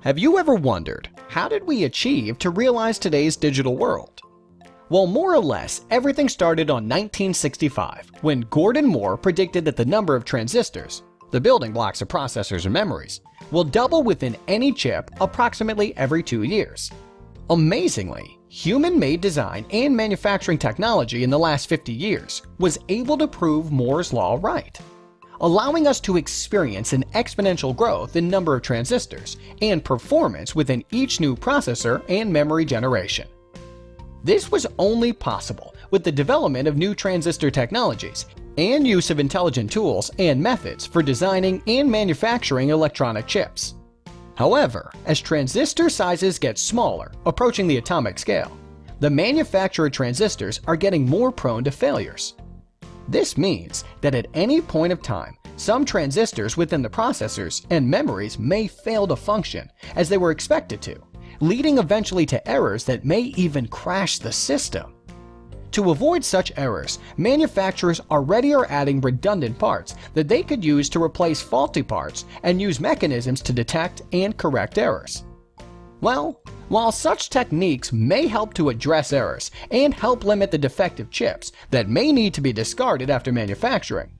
Have you ever wondered, how did we achieve to realize today's digital world? Well, more or less, everything started on 1965, when Gordon Moore predicted that the number of transistors, the building blocks of processors and memories, will double within any chip approximately every 2 years. Amazingly, human-made design and manufacturing technology in the last 50 years was able to prove Moore's law right, allowing us to experience an exponential growth in number of transistors and performance within each new processor and memory generation. This was only possible with the development of new transistor technologies and use of intelligent tools and methods for designing and manufacturing electronic chips. However, as transistor sizes get smaller, approaching the atomic scale, the manufactured transistors are getting more prone to failures. This means that at any point of time, some transistors within the processors and memories may fail to function as they were expected to, leading eventually to errors that may even crash the system. To avoid such errors, manufacturers already are adding redundant parts that they could use to replace faulty parts and use mechanisms to detect and correct errors. Well, while such techniques may help to address errors and help limit the defective chips that may need to be discarded after manufacturing,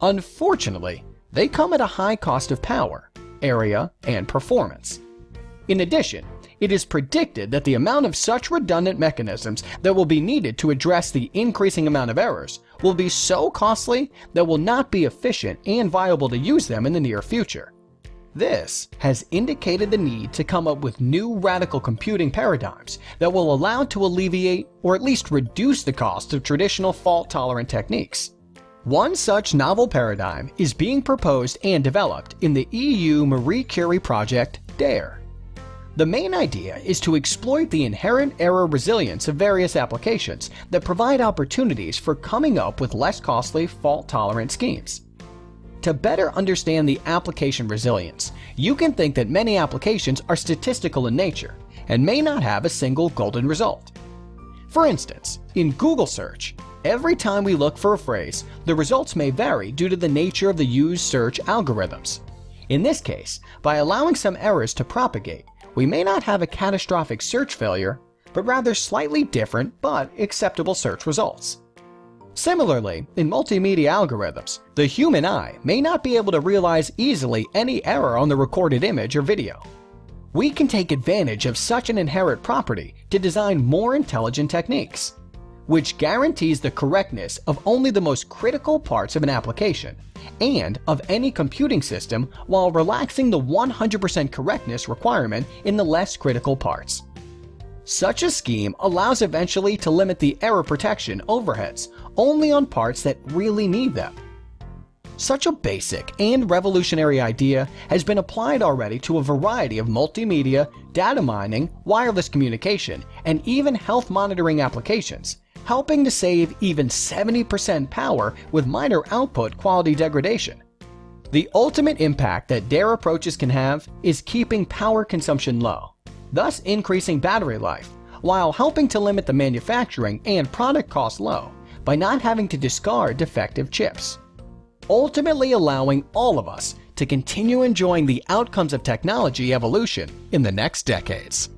unfortunately, they come at a high cost of power, area, and performance. In addition, it is predicted that the amount of such redundant mechanisms that will be needed to address the increasing amount of errors will be so costly that will not be efficient and viable to use them in the near future. This has indicated the need to come up with new radical computing paradigms that will allow to alleviate or at least reduce the cost of traditional fault-tolerant techniques. One such novel paradigm is being proposed and developed in the EU Marie Curie project DARE. The main idea is to exploit the inherent error resilience of various applications that provide opportunities for coming up with less costly fault-tolerant schemes. To better understand the application resilience, you can think that many applications are statistical in nature and may not have a single golden result. For instance, in Google search, every time we look for a phrase, the results may vary due to the nature of the used search algorithms. In this case, by allowing some errors to propagate, we may not have a catastrophic search failure, but rather slightly different but acceptable search results. Similarly, in multimedia algorithms, the human eye may not be able to realize easily any error on the recorded image or video. We can take advantage of such an inherent property to design more intelligent techniques, which guarantees the correctness of only the most critical parts of an application and of any computing system while relaxing the 100% correctness requirement in the less critical parts. Such a scheme allows eventually to limit the error protection overheads only on parts that really need them. Such a basic and revolutionary idea has been applied already to a variety of multimedia, data mining, wireless communication, and even health monitoring applications, helping to save even 70% power with minor output quality degradation. The ultimate impact that DARE approaches can have is keeping power consumption low, thus increasing battery life, while helping to limit the manufacturing and product cost low by not having to discard defective chips, ultimately allowing all of us to continue enjoying the outcomes of technology evolution in the next decades.